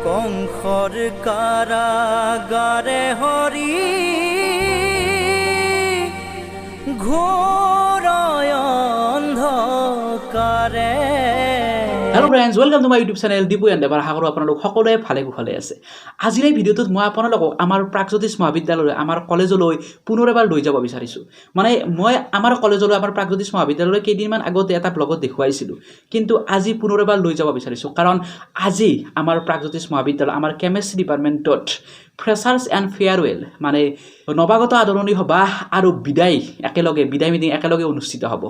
কংসৰ কাৰাগাৰে হৰি ঘোৰ অন্ধকাৰে। Hello friends, welcome to my YouTube channel DipuEndeavour. আশা কৰোঁ আপোনালোক সকলোৱে ভালে কুশলে আছে। আজিৰ এই ভিডিঅ'টোত মই আপোনালোকক আমাৰ প্ৰাগজ্যোতিষ মহাবিদ্যালয়লৈ আমাৰ কলেজলৈ পুনৰ এবাৰ লৈ যাব বিচাৰিছোঁ। মানে মই আমাৰ কলেজলৈ আমাৰ প্ৰাগজ্যোতিষ মহাবিদ্যালয়লৈ কেইদিনমান আগতে এটা ব্লগত দেখুৱাইছিলোঁ, কিন্তু আজি পুনৰ এবাৰ লৈ যাব বিচাৰিছোঁ কাৰণ আজি আমাৰ প্ৰাগজ্যোতিষ মহাবিদ্যালয় আমাৰ কেমেষ্ট্ৰি ডিপাৰ্টমেণ্টত ফ্ৰেছাৰ্ছ এণ্ড ফেয়াৰৱেল মানে নৱাগত আদৰণি সভা আৰু বিদায় মিটিং একেলগে অনুষ্ঠিত হ'ব।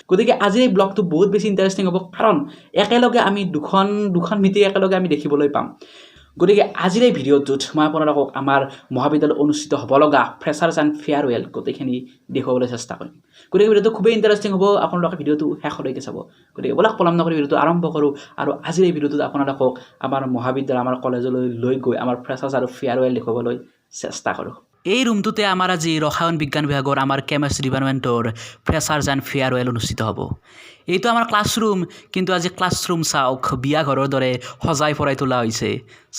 গতিকে আজিৰ এই ব্লগটো বহুত বেছি ইণ্টাৰেষ্টিং হ'ব কাৰণ একেলগে আমি দুখন মিটিং একেলগে আমি দেখিবলৈ পাম। গতিকে আজিৰ এই ভিডিঅ'টোত মই আপোনালোকক আমাৰ মহাবিদ্যালয়ত অনুষ্ঠিত হ'ব লগা ফ্ৰেছাৰ্ছ এণ্ড ফেয়াৰৱেল গোটেইখিনি দেখুৱাবলৈ চেষ্টা কৰিম। গতিকে ভিডিঅ'টো খুবেই ইণ্টাৰেষ্টিং হ'ব, আপোনালোকে ভিডিঅ'টো শেষলৈকে চাব। গতিকে বলক পলম নকৰি ভিডিঅ'টো আৰম্ভ কৰোঁ আৰু আজিৰ এই ভিডিঅ'টোত আপোনালোকক আমাৰ মহাবিদ্যালয় আমাৰ কলেজলৈ লৈ গৈ আমাৰ ফ্ৰেছাৰ্ছ আৰু ফেয়াৰৱেল দেখুৱাবলৈ চেষ্টা কৰোঁ। এই ৰুমটোতে আমাৰ আজি ৰসায়ন বিজ্ঞান বিভাগৰ আমাৰ কেমেষ্ট্ৰি ডিপাৰ্টমেণ্টৰ ফ্ৰেছাৰ্ছ এণ্ড ফেয়াৰৱেল অনুষ্ঠিত হ'ব। এইটো আমাৰ ক্লাছৰুম, কিন্তু আজি ক্লাছৰুম চাওক বিয়া ঘৰৰ দৰে সজাই পৰাই তোলা হৈছে।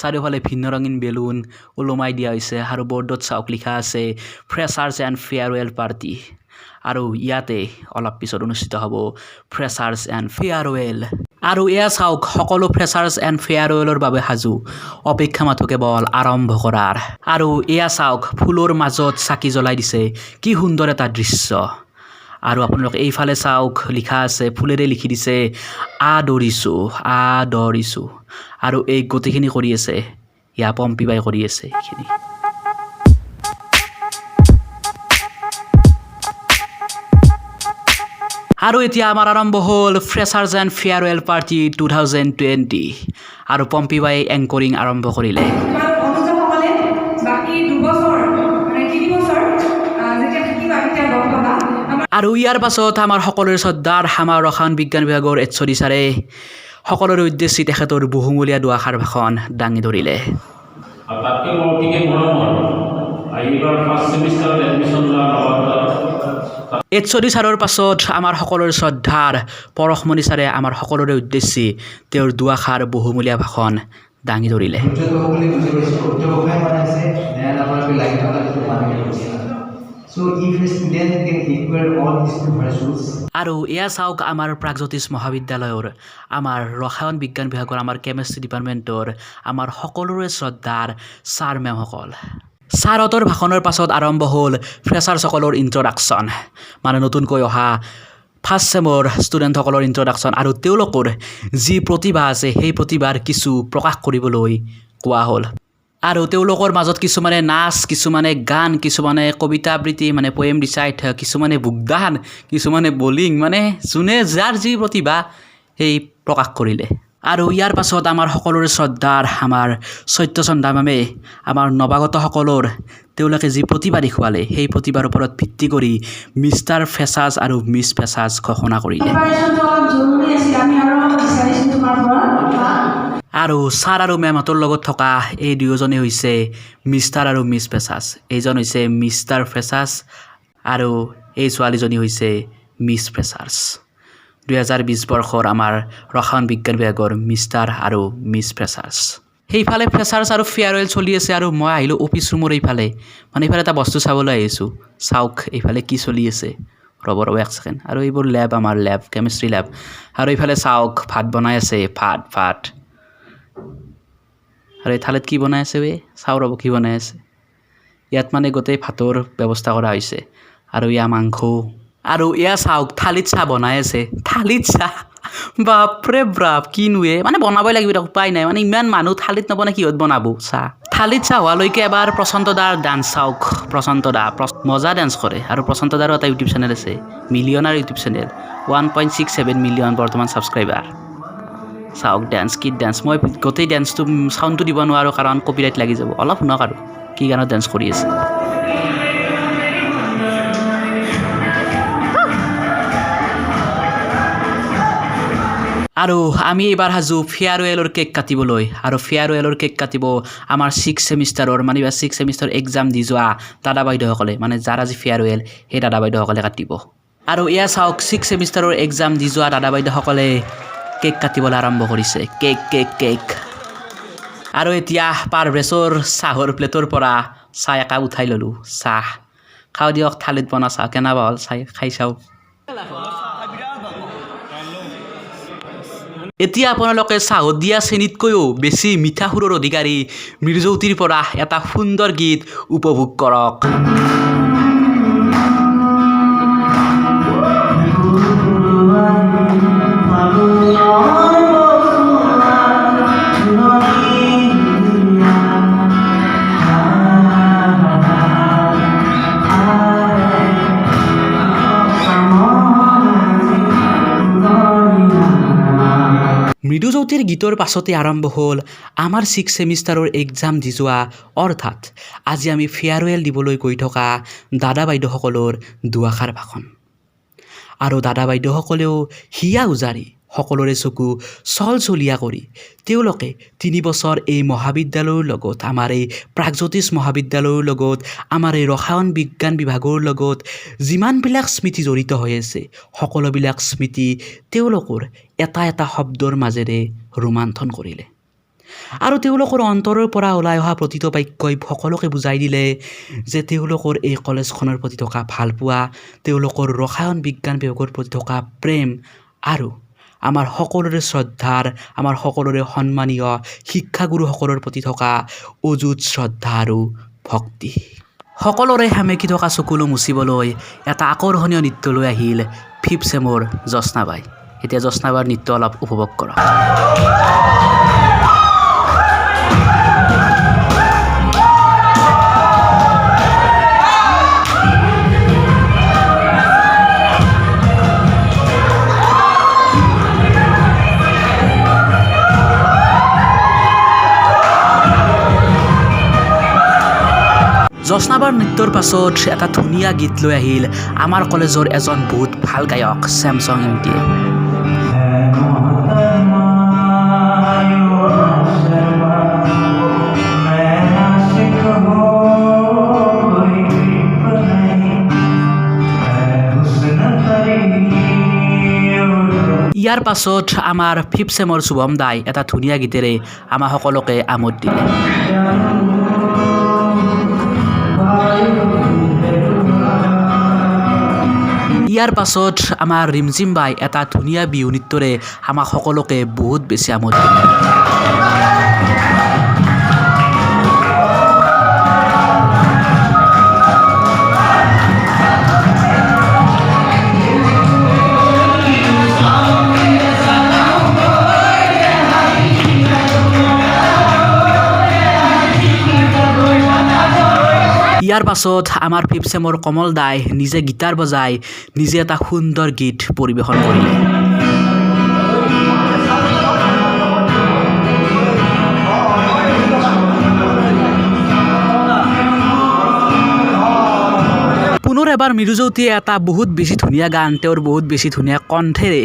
চাৰিওফালে ভিন্ন ৰঙীন বেলুন ওলোমাই দিয়া হৈছে আৰু বৰ্ডত চাওক লিখা আছে ফ্ৰেছাৰ্ছ এণ্ড ফেয়াৰৱেল পাৰ্টি। আৰু ইয়াতে অলপ পিছত অনুষ্ঠিত হ'ব ফ্ৰেছাৰ্ছ এণ্ড ফেয়াৰৱেল। আৰু এয়া চাওক সকলো ফ্ৰেছাৰ্ছ এণ্ড ফেয়াৰৱেলৰ বাবে সাজু, অপেক্ষা মাথো কেৱল আৰম্ভ কৰাৰ। আৰু এয়া চাওক ফুলৰ মাজত চাকি জ্বলাই দিছে, কি সুন্দৰ এটা দৃশ্য। আৰু আপোনালোকে এইফালে চাওক লিখা আছে, ফুলেৰে লিখি দিছে আদৰিছোঁ। আৰু এই গোটেইখিনি কৰি আছে ইয়া পম্পী বাই কৰি আছে এইখিনি। আৰু এতিয়া আমাৰ আৰম্ভ হ'ল ফ্ৰেছাৰ্ছ এণ্ড ফেয়াৰৱেল পাৰ্টি 2020 আৰু পম্পী বাই এংকৰিং আৰম্ভ কৰিলে। আৰু ইয়াৰ পাছত আমাৰ সকলোৰে শ্ৰদ্ধাৰ আমাৰ ৰসায়ন বিজ্ঞান বিভাগৰ HOD ছাৰে সকলোৰে উদ্দেশ্যি তেখেতৰ বহুমূলীয়া দুআষাৰ ভাষণ দাঙি ধৰিলে। HOD ছাৰৰ পাছত আমাৰ সকলোৰে শ্ৰদ্ধাৰ পৰশমণি ছাৰে আমাৰ সকলোৰে উদ্দেশ্যি তেওঁৰ দুআষাৰ বহুমূলীয়া ভাষণ দাঙি ধৰিলে। আৰু এয়া চাওক আমাৰ প্ৰাগজ্যোতিষ মহাবিদ্যালয়ৰ আমাৰ ৰসায়ন বিজ্ঞান বিভাগৰ আমাৰ কেমেষ্ট্ৰি ডিপাৰ্টমেণ্টৰ আমাৰ সকলোৰে শ্ৰদ্ধাৰ ছাৰ মেমসকল। ছাৰহঁতৰ ভাষণৰ পাছত আৰম্ভ হ'ল ফ্ৰেছাৰ্ছসকলৰ ইণ্ট্ৰডাকশ্যন, মানে নতুনকৈ অহা ফাৰ্ষ্ট ছেমৰ ষ্টুডেণ্টসকলৰ ইণ্ট্ৰডাকশ্যন আৰু তেওঁলোকৰ যি প্ৰতিভা আছে সেই প্ৰতিভাৰ কিছু প্ৰকাশ কৰিবলৈ কোৱা হ'ল। আৰু তেওঁলোকৰ মাজত কিছুমানে নাচ, কিছুমানে গান, কিছুমানে কবিতা আবৃত্তি মানে পয়েম ৰিচাইট, কিছুমানে বুকদান, কিছুমানে বলিং, মানে যোনে যাৰ যি প্ৰতিভা সেই প্ৰকাশ কৰিলে। আৰু ইয়াৰ পাছত আমাৰ সকলোৰে শ্ৰদ্ধাৰ আমাৰ সত্যচন্দা মেমে আমাৰ নৱাগতসকলৰ তেওঁলোকে যি প্ৰতিভা দেখুৱালে সেই প্ৰতিভাৰ ওপৰত ভিত্তি কৰি মিষ্টাৰ ফ্ৰেছাৰ্ছ আৰু মিছ ফ্ৰেছাৰ্ছ ঘোষণা কৰিলে। আৰু ছাৰ আৰু মেমহঁতৰ লগত থকা এই দুয়োজনে হৈছে মিষ্টাৰ আৰু মিছ ফ্ৰেছাৰ্ছ। এইজন হৈছে মিষ্টাৰ ফ্ৰেছাৰ্ছ আৰু এই ছোৱালীজনী হৈছে মিছ ফ্ৰেছাৰ্ছ। 2020 বৰ্ষৰ আমাৰ ৰসায়ন বিজ্ঞান বিভাগৰ মিষ্টাৰ আৰু মিছ ফ্ৰেছাৰ্ছ। সেইফালে ফ্ৰেছাৰ্ছ আৰু ফেয়াৰৱেল চলি আছে আৰু মই আহিলোঁ অফিচ ৰুমৰ এইফালে, মানে এইফালে এটা বস্তু চাবলৈ আহিছোঁ। চাওক এইফালে কি চলি আছে, ৰ'ব এক ছেকেণ্ড। আৰু এইবোৰ লেব, আমাৰ লেব কেমেষ্ট্ৰি লেব। আৰু এইফালে চাওক ভাত বনাই আছে, ভাত। আৰু এই থালিত কি বনাই আছে চাওঁ ৰ'ব কি বনাই আছে। ইয়াত মানে গোটেই ভাতৰ ব্যৱস্থা কৰা হৈছে আৰু এয়া মাংস। আৰু এয়া চাওক থালিত চাহ বনাই আছে, থালিত চাহ, বাপৰে বাপ কিনোৱে, মানে বনাবই লাগিব, উপায় নাই, মানে ইমান মানুহ থালিত নবনাই কিহত বনাব চাহ। থালিত চাহ হোৱালৈকে এবাৰ প্ৰশান্তদাৰ ডান্স চাওক। প্ৰশান্তদা মজা ডান্স কৰে আৰু প্ৰশান্তদাৰো এটা ইউটিউব চেনেল আছে, মিলিয়নাৰ ইউটিউব চেনেল, 1.67 মিলিয়ন বৰ্তমান ছাবস্ক্ৰাইবাৰ। চাওক ডান্স, কি ডান্স, মই গোটেই ডান্সটো চাউণ্ডটো দিব নোৱাৰোঁ কাৰণ কপিৰাইট লাগি যাব, অলপ শুনক আৰু কি গানত ডান্স কৰি আছে। আৰু আমি এইবাৰ সাজু ফেয়াৰৱেলৰ কেক কাটিবলৈ, আৰু ফেয়াৰৱেলৰ কেক কাটিব আমাৰ 6 ছেমিষ্টাৰৰ মানে 6 ছেমিষ্টাৰ এক্সাম দি যোৱা দাদা বাইদেউসকলে, মানে যাৰ আজি ফেয়াৰৱেল সেই দাদা বাইদেউসকলে কাটিব। আৰু এয়া চাওক 6 ছেমিষ্টাৰৰ এক্সাম দি যোৱা দাদা বাইদেউসকলে কেক কাটিবলৈ আৰম্ভ কৰিছে। কেক আৰু এতিয়া পাৰভেছৰ চাহৰ প্লেটৰ পৰা চাহ একাপ উঠাই ল'লোঁ চাহ খাওঁ দিয়ক থালিত বনা চাহ কেনেবা হ'ল চাই খাই চাওঁ এতিয়া আপোনালোকে চাহত দিয়া চেনিতকৈও বেছি মিঠা সুৰৰ অধিকাৰী মৃদুজ্যোতিৰ পৰা এটা সুন্দৰ গীত উপভোগ কৰক মৃদুজ্যোতিৰ গীতৰ পাছতে আৰম্ভ হ'ল আমাৰ 6 ছেমিষ্টাৰৰ এক্সাম দি যোৱা অৰ্থাৎ আজি আমি ফেয়াৰৱেল দিবলৈ গৈ থকা দাদা বাইদেউসকলৰ দুআষাৰ ভাষণ আৰু দাদা বাইদেউসকলেও হিয়া উজাৰি সকলোৰে চকু চলচলীয়া কৰি তেওঁলোকে 3 বছৰ এই মহাবিদ্যালয়ৰ লগত আমাৰ এই প্ৰাগজ্যোতিষ মহাবিদ্যালয়ৰ লগত আমাৰ এই ৰসায়ন বিজ্ঞান বিভাগৰ লগত যিমানবিলাক স্মৃতি জড়িত হৈ আছে সকলোবিলাক স্মৃতি তেওঁলোকৰ এটা শব্দৰ মাজেৰে ৰোমান্থন কৰিলে আৰু তেওঁলোকৰ অন্তৰৰ পৰা ওলাই অহা প্ৰতিটো বাক্যই সকলোকে বুজাই দিলে যে তেওঁলোকৰ এই কলেজখনৰ প্ৰতি থকা ভালপোৱা তেওঁলোকৰ ৰসায়ন বিজ্ঞান বিভাগৰ প্ৰতি থকা প্ৰেম আৰু আমাৰ সকলোৰে শ্ৰদ্ধাৰ আমাৰ সকলোৰে সন্মানীয় শিক্ষাগুৰুসকলৰ প্ৰতি থকা অযুত শ্ৰদ্ধা আৰু ভক্তি সকলোৰে সেমেকি থকা চকুলো মুচিবলৈ এটা আকৰ্ষণীয় নৃত্য লৈ আহিল 5th চেমৰ জ্যোৎস্নাবাই এতিয়া জ্যোৎস্নাবাৰ নৃত্য অলপ উপভোগ কৰক জ্যোৎস্নাবাৰ নৃত্যৰ পাছত এটা ধুনীয়া গীত লৈ আহিল আমাৰ কলেজৰ এজন বহুত ভাল গায়ক চেমচং ইণ্টিয়ে ইয়াৰ পাছত আমাৰ 5th চেমৰ শুভম দাই এটা ধুনীয়া গীতেৰে আমাৰ সকলোকে আমোদ দিলে ইয়াৰ পাছত আমাৰ ৰিমজিম বাই এটা ধুনীয়া বিহু নৃত্যৰে আমাক সকলোকে বহুত বেছি আমোদ দিলে ইয়াৰ পাছত আমাৰ 5th চেমৰ কমল দাই নিজে গিটাৰ বজাই নিজে এটা সুন্দৰ গীত পৰিবেশন কৰিলে পুনৰ এবাৰ মৃদুজ্যোতিয়ে এটা বহুত বেছি ধুনীয়া গান তেওঁৰ বহুত বেছি ধুনীয়া কণ্ঠেৰে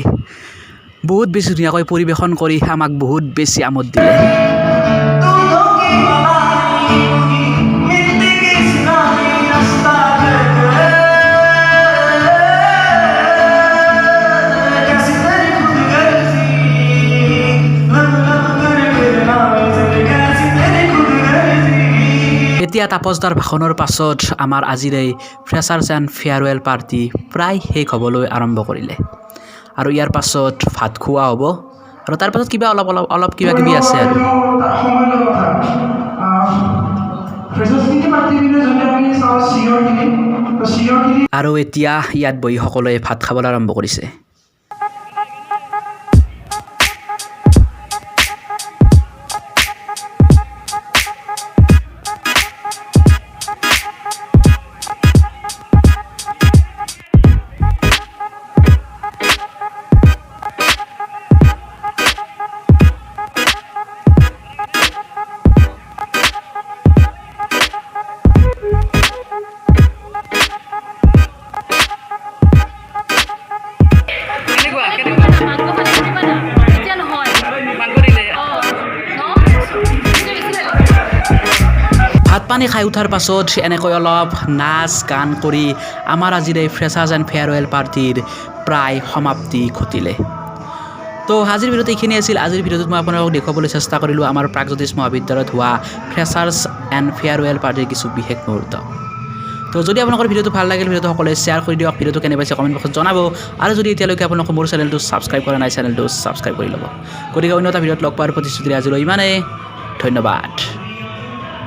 বহুত বেছি ধুনীয়াকৈ পৰিবেশন কৰি আমাক বহুত বেছি আমোদ দিলে এতিয়া তাপসদাৰ ভাষণৰ পাছত আমাৰ আজিৰ এই ফ্ৰেছাৰ্ছ এণ্ড ফেয়াৰৱেল পাৰ্টি প্ৰায় শেষ হ'বলৈ আৰম্ভ কৰিলে আৰু ইয়াৰ পাছত ভাত খোৱা হ'ব আৰু তাৰ পাছত কিবা অলপ কিবা কিবি আছে আৰু এতিয়া ইয়াত বহি সকলোৱে ভাত খাবলৈ আৰম্ভ কৰিছে পানী খাই উঠাৰ পাছত এনেকৈ অলপ নাচ গান কৰি আমাৰ আজিৰ এই ফ্ৰেছাৰ্ছ এণ্ড ফেয়াৰৱেল পাৰ্টিৰ প্ৰায় সমাপ্তি ঘটিলে তো আজিৰ ভিডিঅ'ত এইখিনি আছিল আজিৰ ভিডিঅ'টোত মই আপোনালোকক দেখুৱাবলৈ চেষ্টা কৰিলোঁ আমাৰ প্ৰাগজ্যোতিষ মহাবিদ্যালয়ত হোৱা ফ্ৰেছাৰ্ছ এণ্ড ফেয়াৰৱেল পাৰ্টিৰ কিছু বিশেষ মুহূৰ্ত তো যদি আপোনালোকৰ ভিডিঅ'টো ভাল লাগিল ভিডিঅ'টো সকলোৱে শ্বেয়াৰ কৰি দিয়ক ভিডিঅ'টো কেনে পাইছে কমেণ্ট বক্সত জনাব আৰু যদি এতিয়ালৈকে আপোনালোকে মোৰ চেনেলটো ছাবস্ক্ৰাইব কৰা নাই চেনেলটো ছাবস্ক্ৰাইব কৰি ল'ব গতিকে অন্য এটা ভিডিঅ'ত লগ পোৱাৰ প্ৰতিশ্ৰুতিৰে আজিলৈ ইমানেই ধন্যবাদ